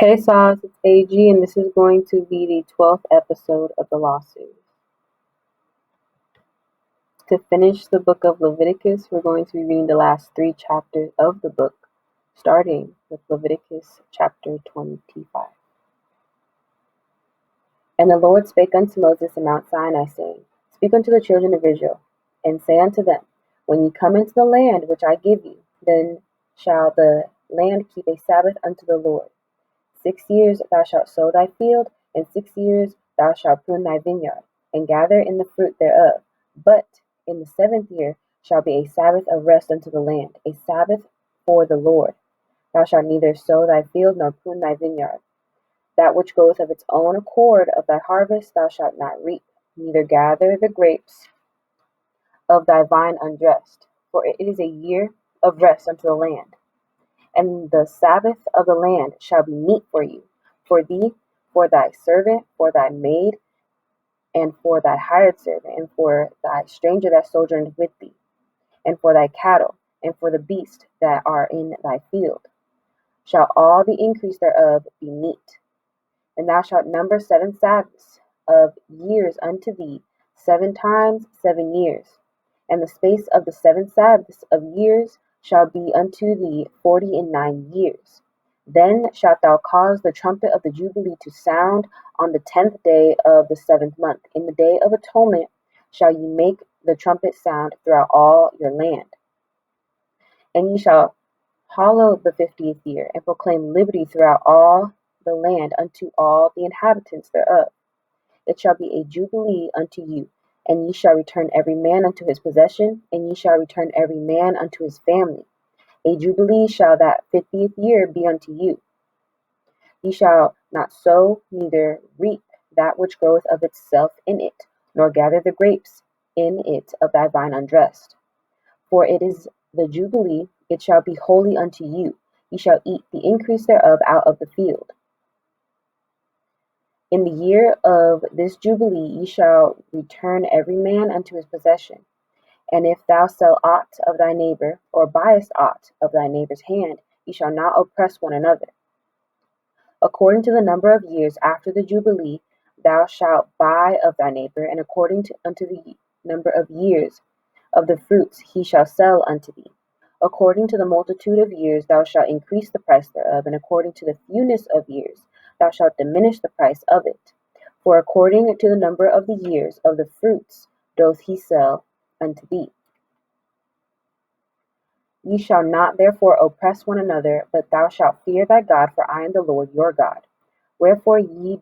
Hey Sauce, it's AG, and this is going to be the 12th episode of the lawsuit. To finish the book of Leviticus, we're going to be reading the last 3 chapters of the book, starting with Leviticus chapter 25. And the Lord spake unto Moses in Mount Sinai, saying, Speak unto the children of Israel, and say unto them, When ye come into the land which I give you, then shall the land keep a Sabbath unto the Lord. 6 years thou shalt sow thy field, and 6 years thou shalt prune thy vineyard, and gather in the fruit thereof. But in the 7th year shall be a Sabbath of rest unto the land, a Sabbath for the Lord. Thou shalt neither sow thy field nor prune thy vineyard. That which goeth of its own accord of thy harvest thou shalt not reap, neither gather the grapes of thy vine undressed, for it is a year of rest unto the land. And the Sabbath of the land shall be meat for you, for thee, for thy servant, for thy maid, and for thy hired servant, and for thy stranger that sojourneth with thee, and for thy cattle, and for the beasts that are in thy field, shall all the increase thereof be meat. And thou shalt number 7 Sabbaths of years unto thee, 7 times 7 years. And the space of the 7 Sabbaths of years shall be unto thee 49 years. Then shalt thou cause the trumpet of the Jubilee to sound on the 10th day of the 7th month. In the day of atonement shall ye make the trumpet sound throughout all your land. And ye shall hallow the 50th year, and proclaim liberty throughout all the land unto all the inhabitants thereof. It shall be a jubilee unto you, and ye shall return every man unto his possession, and ye shall return every man unto his family. A jubilee shall that 50th year be unto you. Ye shall not sow, neither reap that which groweth of itself in it, nor gather the grapes in it of thy vine undressed. For it is the jubilee, it shall be holy unto you. Ye shall eat the increase thereof out of the field. In the year of this jubilee ye shall return every man unto his possession. And if thou sell aught of thy neighbor, or buyest aught of thy neighbor's hand, ye shall not oppress one another. According to the number of years after the jubilee thou shalt buy of thy neighbor, and according unto the number of years of the fruits he shall sell unto thee. According to the multitude of years thou shalt increase the price thereof, and according to the fewness of years thou shalt diminish the price of it. For according to the number of the years of the fruits doth he sell unto thee. Ye shall not therefore oppress one another, but thou shalt fear thy God, for I am the Lord your God. Wherefore ye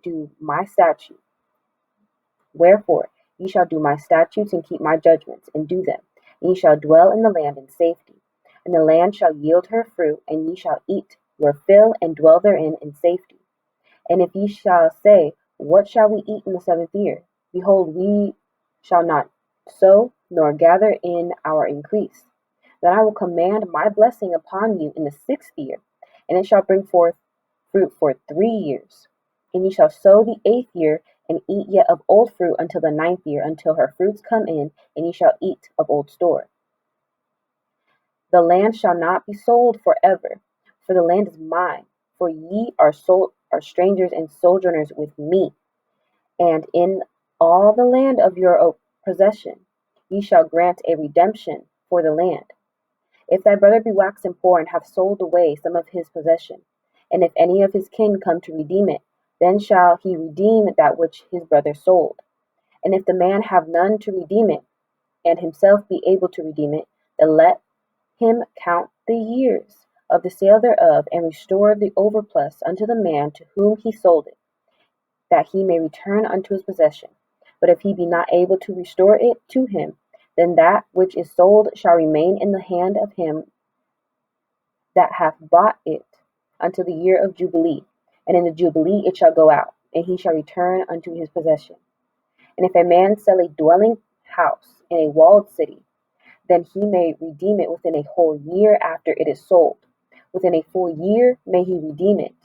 shall do my statutes and keep my judgments, and do them. And ye shall dwell in the land in safety. And the land shall yield her fruit, and ye shall eat your fill, and dwell therein in safety. And if ye shall say, What shall we eat in the 7th year? Behold, we shall not sow, nor gather in our increase. Then I will command my blessing upon you in the 6th year, and it shall bring forth fruit for 3 years. And ye shall sow the 8th year, and eat yet of old fruit until the 9th year, until her fruits come in, and ye shall eat of old store. The land shall not be sold forever, for the land is mine, for ye are strangers and sojourners with me. And in all the land of your possession ye shall grant a redemption for the land. If thy brother be waxen poor, and hath sold away some of his possession, and if any of his kin come to redeem it, then shall he redeem that which his brother sold. And if the man have none to redeem it, and himself be able to redeem it, then let him count the years of the sale thereof, and restore the overplus unto the man to whom he sold it, that he may return unto his possession. But if he be not able to restore it to him, then that which is sold shall remain in the hand of him that hath bought it until the year of Jubilee. And in the Jubilee it shall go out, and he shall return unto his possession. And if a man sell a dwelling house in a walled city, then he may redeem it within a whole year after it is sold. Within a full year may he redeem it.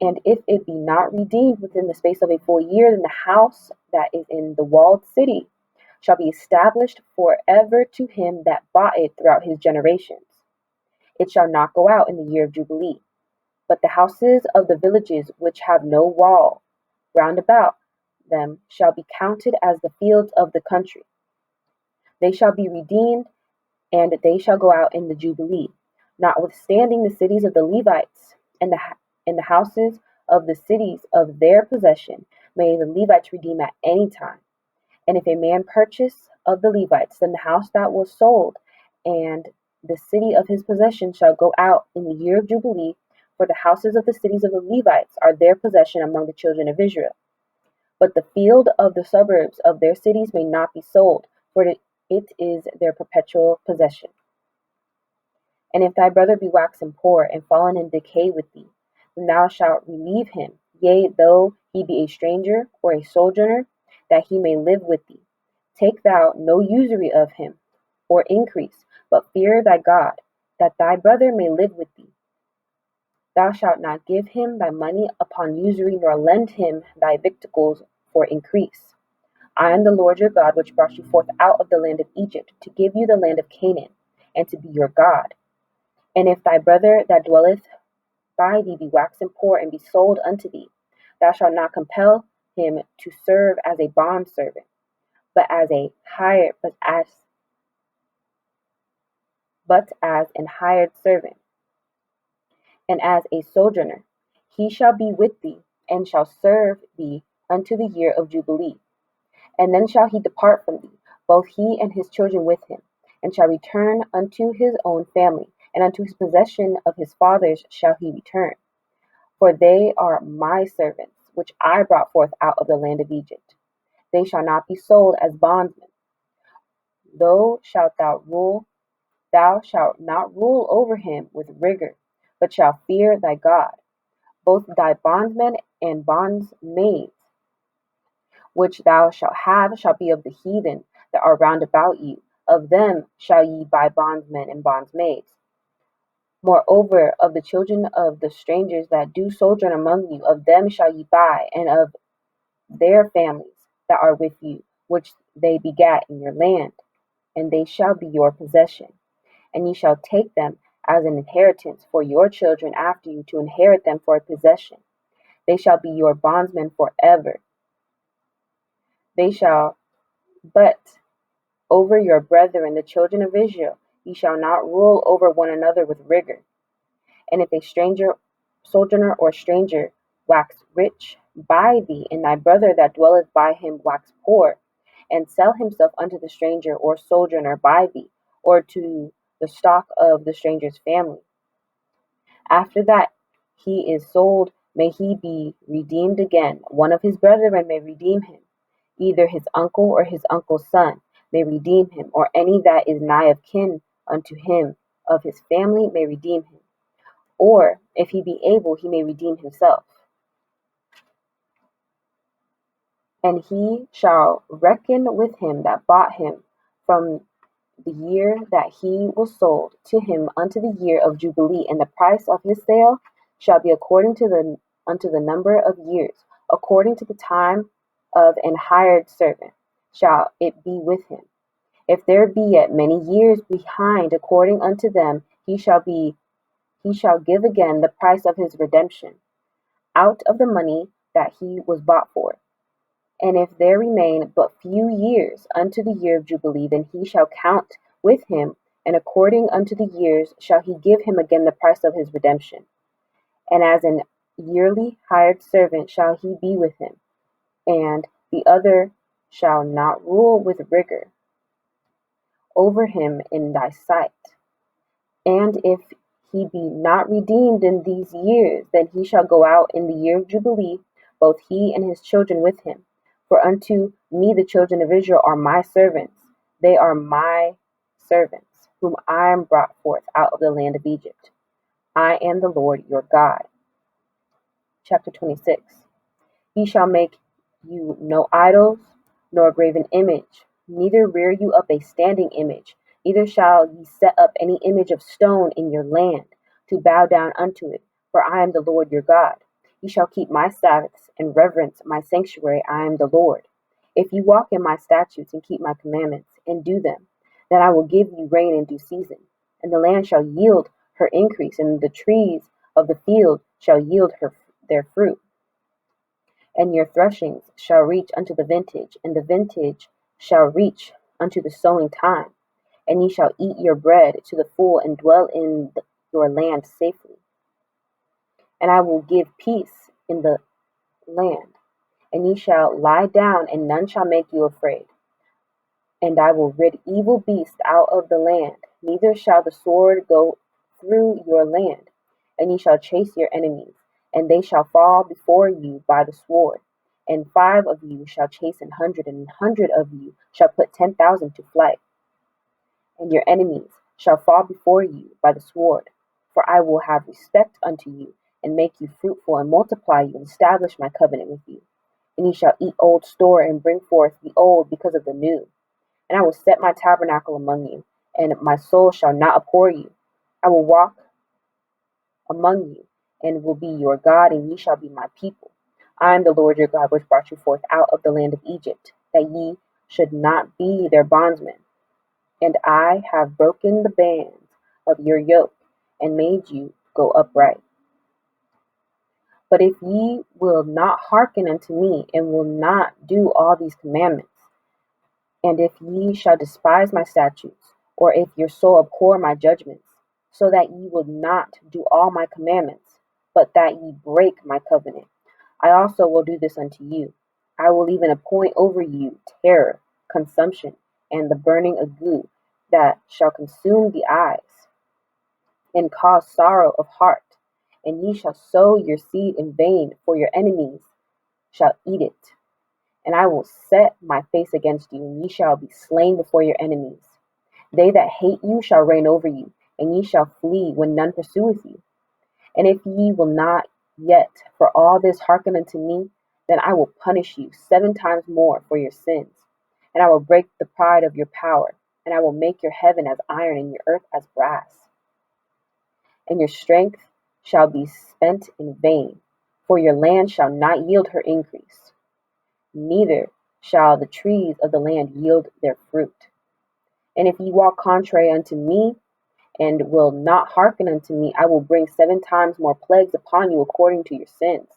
And if it be not redeemed within the space of a full year, then the house that is in the walled city shall be established forever to him that bought it throughout his generations. It shall not go out in the year of Jubilee. But the houses of the villages which have no wall round about them shall be counted as the fields of the country. They shall be redeemed, and they shall go out in the Jubilee. Notwithstanding the cities of the Levites and the houses of the cities of their possession may the Levites redeem at any time. And if a man purchase of the Levites, then the house that was sold and the city of his possession shall go out in the year of Jubilee, for the houses of the cities of the Levites are their possession among the children of Israel. But the field of the suburbs of their cities may not be sold, for it is their perpetual possession. And if thy brother be waxen poor and fallen in decay with thee, then thou shalt relieve him, yea, though he be a stranger or a sojourner, that he may live with thee. Take thou no usury of him, or increase, but fear thy God, that thy brother may live with thee. Thou shalt not give him thy money upon usury, nor lend him thy victuals for increase. I am the Lord your God, which brought you forth out of the land of Egypt, to give you the land of Canaan, and to be your God. And if thy brother that dwelleth by thee be waxen poor and be sold unto thee, thou shalt not compel him to serve as a bondservant, but as an hired servant, and as a sojourner. He shall be with thee, and shall serve thee unto the year of Jubilee. And then shall he depart from thee, both he and his children with him, and shall return unto his own family, and unto his possession of his fathers shall he return. For they are my servants, which I brought forth out of the land of Egypt. They shall not be sold as bondsmen. Thou shalt not rule over him with rigor, but shalt fear thy God. Both thy bondsmen and bondsmaids, which thou shalt have, shall be of the heathen that are round about you. Of them shall ye buy bondsmen and bondsmaids. Moreover, of the children of the strangers that do sojourn among you, of them shall ye buy, and of their families that are with you, which they begat in your land, and they shall be your possession. And ye shall take them as an inheritance for your children after you, to inherit them for a possession. They shall be your bondsmen forever. They shall but over your brethren, the children of Israel, ye shall not rule over one another with rigor. And if a sojourner or stranger wax rich by thee, and thy brother that dwelleth by him wax poor, and sell himself unto the stranger or sojourner by thee, or to the stock of the stranger's family, after that he is sold, may he be redeemed again. One of his brethren may redeem him, either his uncle or his uncle's son may redeem him, or any that is nigh of kin unto him of his family may redeem him. Or, if he be able, he may redeem himself. And he shall reckon with him that bought him from the year that he was sold to him unto the year of Jubilee, and the price of his sale shall be according to unto the number of years, according to the time of an hired servant shall it be with him. If there be yet many years behind, according unto them, he shall give again the price of his redemption, out of the money that he was bought for. And if there remain but few years unto the year of Jubilee, then he shall count with him, and according unto the years shall he give him again the price of his redemption. And as an yearly hired servant shall he be with him, and the other shall not rule with rigor over him in thy sight. And if he be not redeemed in these years, then he shall go out in the year of Jubilee, both he and his children with him. For unto me the children of Israel are my servants. They are my servants, whom I am brought forth out of the land of Egypt. I am the Lord your God. Chapter 26. Ye shall make you no idols, nor graven image, neither rear you up a standing image, neither shall ye set up any image of stone in your land, to bow down unto it, for I am the Lord your God. Ye shall keep my Sabbaths and reverence my sanctuary. I am the Lord. If ye walk in my statutes and keep my commandments, and do them, then I will give you rain in due season, and the land shall yield her increase, and the trees of the field shall yield their fruit, and your threshings shall reach unto the vintage, and the vintage shall reach unto the sowing time. And ye shall eat your bread to the full, and dwell in your land safely. And I will give peace in the land, and ye shall lie down, and none shall make you afraid. And I will rid evil beasts out of the land, neither shall the sword go through your land. And ye shall chase your enemies, and they shall fall before you by the sword. And 5 of you shall chase 100, and 100 of you shall put 10,000 to flight. And your enemies shall fall before you by the sword. For I will have respect unto you, and make you fruitful, and multiply you, and establish my covenant with you. And ye shall eat old store, and bring forth the old because of the new. And I will set my tabernacle among you, and my soul shall not abhor you. I will walk among you, and will be your God, and ye shall be my people. I am the Lord your God, which brought you forth out of the land of Egypt, that ye should not be their bondsmen. And I have broken the bands of your yoke, and made you go upright. But if ye will not hearken unto me, and will not do all these commandments, and if ye shall despise my statutes, or if your soul abhor my judgments, so that ye will not do all my commandments, but that ye break my covenant, I also will do this unto you. I will even appoint over you terror, consumption, and the burning ague that shall consume the eyes, and cause sorrow of heart. And ye shall sow your seed in vain, for your enemies shall eat it. And I will set my face against you, and ye shall be slain before your enemies. They that hate you shall reign over you, and ye shall flee when none pursueth you. And if ye will not yet for all this hearken unto me, then I will punish you 7 times more for your sins. And I will break the pride of your power, and I will make your heaven as iron, and your earth as brass. And your strength shall be spent in vain, for your land shall not yield her increase, neither shall the trees of the land yield their fruit. And if ye walk contrary unto me, and will not hearken unto me, I will bring 7 times more plagues upon you according to your sins.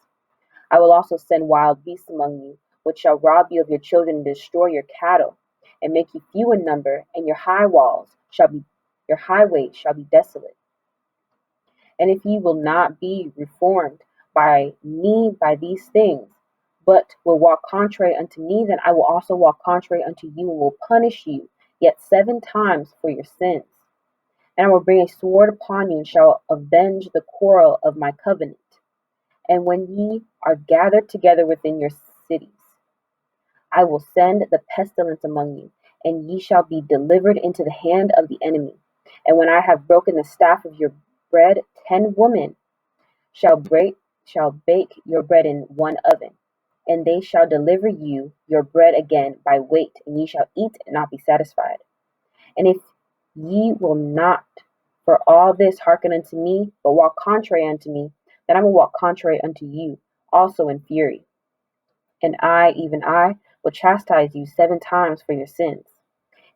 I will also send wild beasts among you, which shall rob you of your children, and destroy your cattle, and make you few in number, and your highways shall be desolate. And if ye will not be reformed by me by these things, but will walk contrary unto me, then I will also walk contrary unto you, and will punish you yet 7 times for your sins. And I will bring a sword upon you, and shall avenge the quarrel of my covenant. And when ye are gathered together within your cities, I will send the pestilence among you, and ye shall be delivered into the hand of the enemy. And when I have broken the staff of your bread, 10 women shall bake your bread in one oven, and they shall deliver you your bread again by weight, and ye shall eat and not be satisfied. And if ye will not for all this hearken unto me, but walk contrary unto me, then I will walk contrary unto you also in fury. And I, even I, will chastise you 7 times for your sins.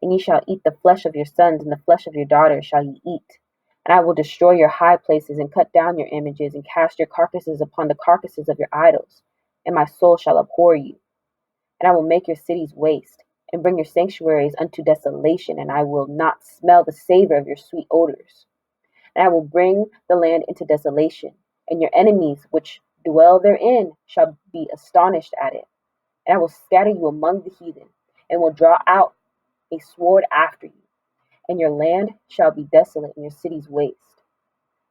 And ye shall eat the flesh of your sons, and the flesh of your daughters shall ye eat. And I will destroy your high places, and cut down your images, and cast your carcasses upon the carcasses of your idols. And my soul shall abhor you. And I will make your cities waste, and bring your sanctuaries unto desolation, and I will not smell the savor of your sweet odors. And I will bring the land into desolation, and your enemies which dwell therein shall be astonished at it. And I will scatter you among the heathen, and will draw out a sword after you. And your land shall be desolate, and your cities waste.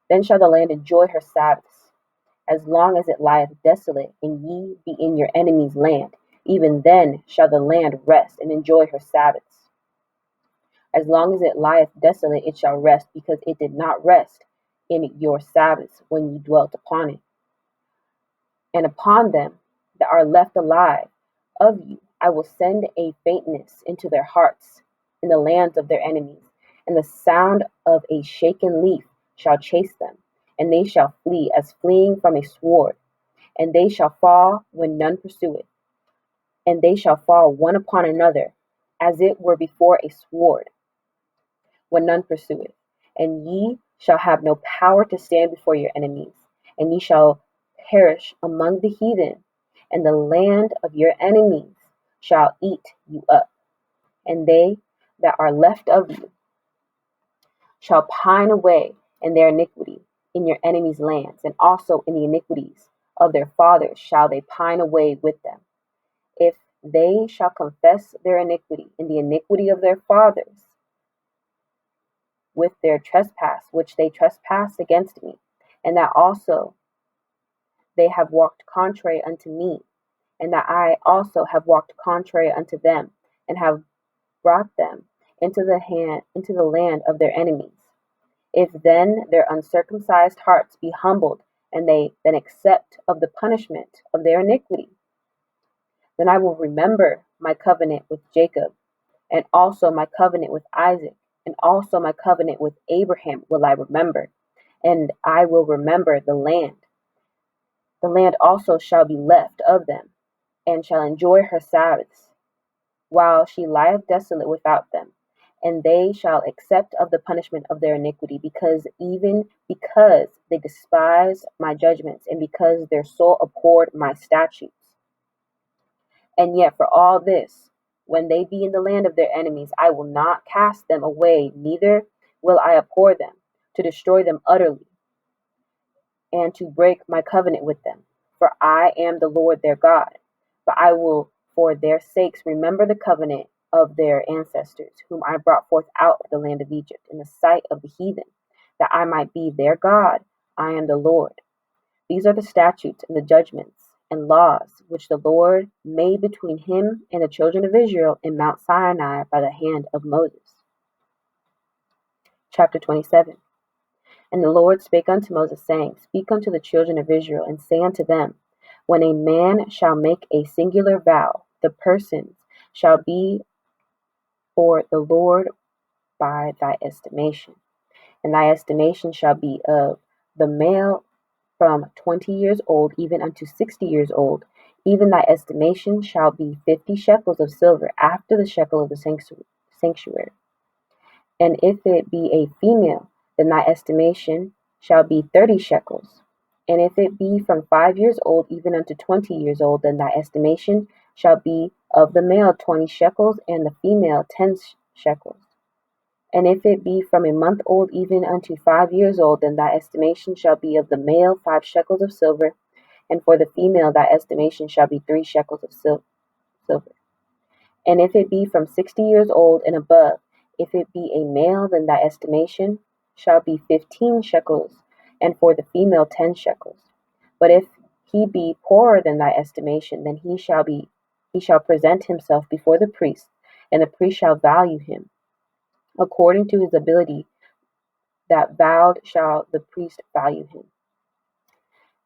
Then shall the land enjoy her Sabbaths, as long as it lieth desolate, and ye be in your enemy's land. Even then shall the land rest, and enjoy her Sabbaths. As long as it lieth desolate, it shall rest, because it did not rest in your Sabbaths when ye dwelt upon it. And upon them that are left alive of you, I will send a faintness into their hearts in the lands of their enemies, and the sound of a shaken leaf shall chase them, and they shall flee as fleeing from a sword, and they shall fall when none pursueth, and they shall fall one upon another, as it were before a sword, when none pursueth. And ye shall have no power to stand before your enemies, and ye shall perish among the heathen, and the land of your enemies shall eat you up, and they that are left of you shall pine away in their iniquity in your enemies' lands, and also in the iniquities of their fathers shall they pine away with them. If they shall confess their iniquity in the iniquity of their fathers, with their trespass which they trespassed against me, and that also they have walked contrary unto me, and that I also have walked contrary unto them, and have brought them into the land of their enemies. If then their uncircumcised hearts be humbled, and they then accept of the punishment of their iniquity, then I will remember my covenant with Jacob, and also my covenant with Isaac, and also my covenant with Abraham will I remember, and I will remember the land. The land also shall be left of them, and shall enjoy her Sabbaths, while she lieth desolate without them. And they shall accept of the punishment of their iniquity, because they despised my judgments, and because their soul abhorred my statutes. And yet for all this, when they be in the land of their enemies, I will not cast them away, neither will I abhor them, to destroy them utterly, and to break my covenant with them. For I am the Lord their God. But I will for their sakes remember the covenant of their ancestors, whom I brought forth out of the land of Egypt, in the sight of the heathen, that I might be their God. I am the Lord. These are the statutes and the judgments and laws which the Lord made between him and the children of Israel in Mount Sinai by the hand of Moses. Chapter 27. And the Lord spake unto Moses, saying, Speak unto the children of Israel, and say unto them, When a man shall make a singular vow, the persons shall be for the Lord by thy estimation. And thy estimation shall be of the male from 20 years old even unto 60 years old. Even thy estimation shall be 50 shekels of silver, after the shekel of the sanctuary. And if it be a female, then thy estimation shall be 30 shekels. And if it be from 5 years old even unto 20 years old, then thy estimation shall be of the male 20 shekels, and the female 10 shekels. And if it be from a month old even unto 5 years old, then thy estimation shall be of the male 5 shekels of silver, and for the female thy estimation shall be 3 shekels of silver. And if it be from 60 years old and above, if it be a male, then thy estimation shall be 15 shekels, and for the female 10 shekels. But if he be poorer than thy estimation, then he shall present himself before the priest, and the priest shall value him. According to his ability that vowed shall the priest value him.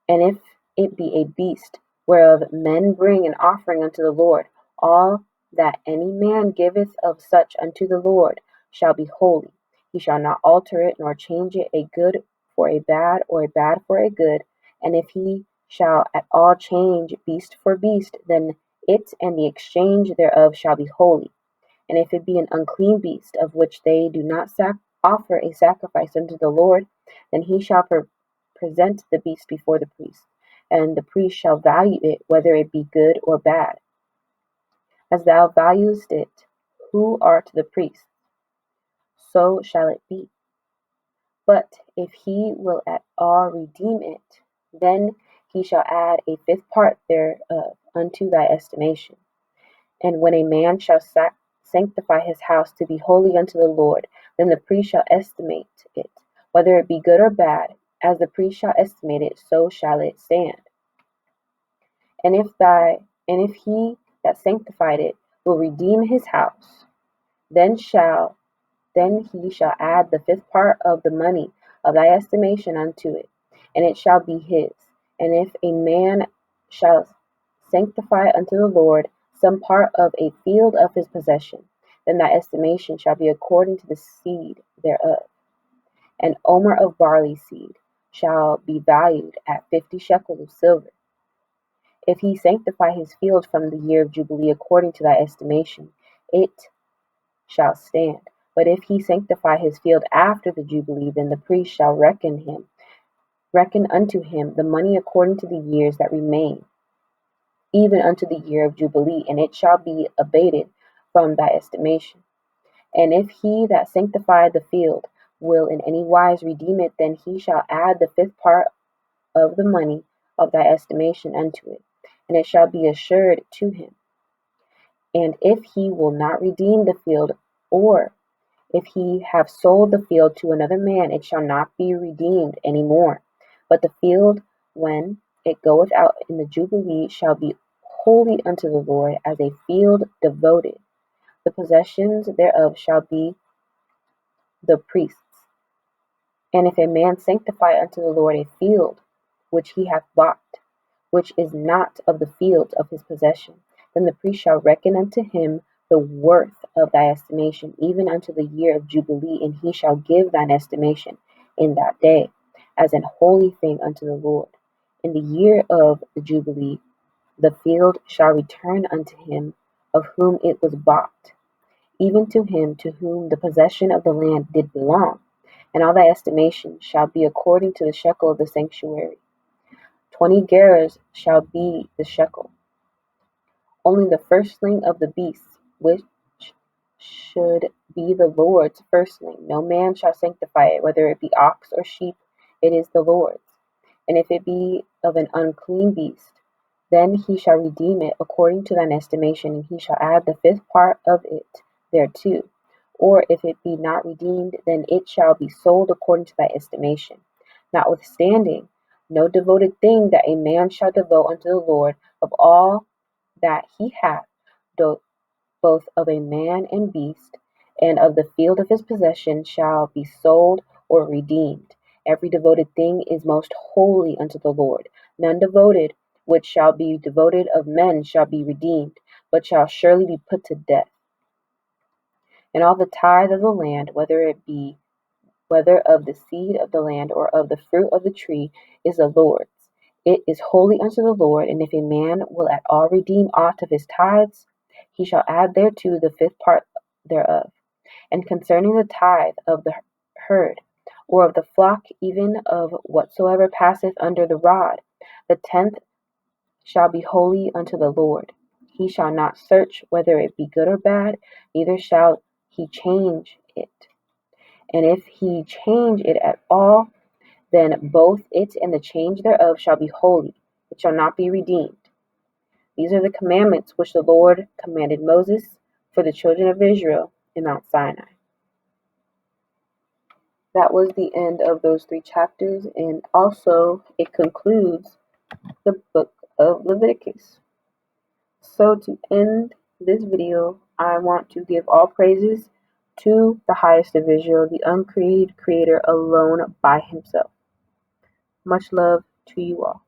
And if it be a beast whereof men bring an offering unto the Lord, all that any man giveth of such unto the Lord shall be holy. He shall not alter it, nor change it, a good for a bad, or a bad for a good. And if he shall at all change beast for beast, then it and the exchange thereof shall be holy. And if it be an unclean beast, of which they do not offer a sacrifice unto the Lord, then he shall present the beast before the priest, and the priest shall value it, whether it be good or bad. As thou valuest it, who art the priest, so shall it be. But if he will at all redeem it, then he shall add a fifth part thereof unto thy estimation. And when a man shall sanctify his house to be holy unto the Lord, then the priest shall estimate it, whether it be good or bad. As the priest shall estimate it, so shall it stand. And if he that sanctified it will redeem his house, then he shall add the fifth part of the money of thy estimation unto it, and it shall be his. And if a man shall sanctify unto the Lord some part of a field of his possession, then thy estimation shall be according to the seed thereof. An omer of barley seed shall be valued at 50 shekels of silver. If he sanctify his field from the year of Jubilee according to thy estimation, it shall stand. But if he sanctify his field after the Jubilee, then the priest shall reckon him reckon unto him the money according to the years that remain, even unto the year of Jubilee, and it shall be abated from thy estimation. And if he that sanctified the field will in any wise redeem it, then he shall add the fifth part of the money of thy estimation unto it, and it shall be assured to him. And if he will not redeem the field, or if he have sold the field to another man, it shall not be redeemed any more. But the field, when it goeth out in the Jubilee, shall be holy unto the Lord, as a field devoted. The possessions thereof shall be the priest's. And if a man sanctify unto the Lord a field which he hath bought, which is not of the fields of his possession, then the priest shall reckon unto him the worth of thy estimation, even unto the year of Jubilee, and he shall give thine estimation in that day, as an holy thing unto the Lord. In the year of the Jubilee, the field shall return unto him of whom it was bought, even to him to whom the possession of the land did belong, and all thy estimation shall be according to the shekel of the sanctuary. 20 gerahs shall be the shekel. Only the firstling of the beasts, which should be the Lord's firstling, no man shall sanctify it, whether it be ox or sheep, it is the Lord's. And if it be of an unclean beast, then he shall redeem it according to thine estimation, and he shall add the fifth part of it thereto. Or if it be not redeemed, then it shall be sold according to thy estimation. Notwithstanding, no devoted thing that a man shall devote unto the Lord of all that he hath, both of a man and beast, and of the field of his possession, shall be sold or redeemed. Every devoted thing is most holy unto the Lord. None devoted which shall be devoted of men shall be redeemed, but shall surely be put to death. And all the tithe of the land, whether of the seed of the land or of the fruit of the tree, is the Lord's. It is holy unto the Lord. And if a man will at all redeem aught of his tithes, he shall add thereto the fifth part thereof. And concerning the tithe of the herd, or of the flock, even of whatsoever passeth under the rod, the 10th shall be holy unto the Lord. He shall not search whether it be good or bad, neither shall he change it. And if he change it at all, then both it and the change thereof shall be holy. It shall not be redeemed. These are the commandments which the Lord commanded Moses for the children of Israel in Mount Sinai. That was the end of those 3 chapters, and also it concludes the book of Leviticus. So to end this video, I want to give all praises to the highest of Israel, the uncreated creator alone by himself. Much love to you all.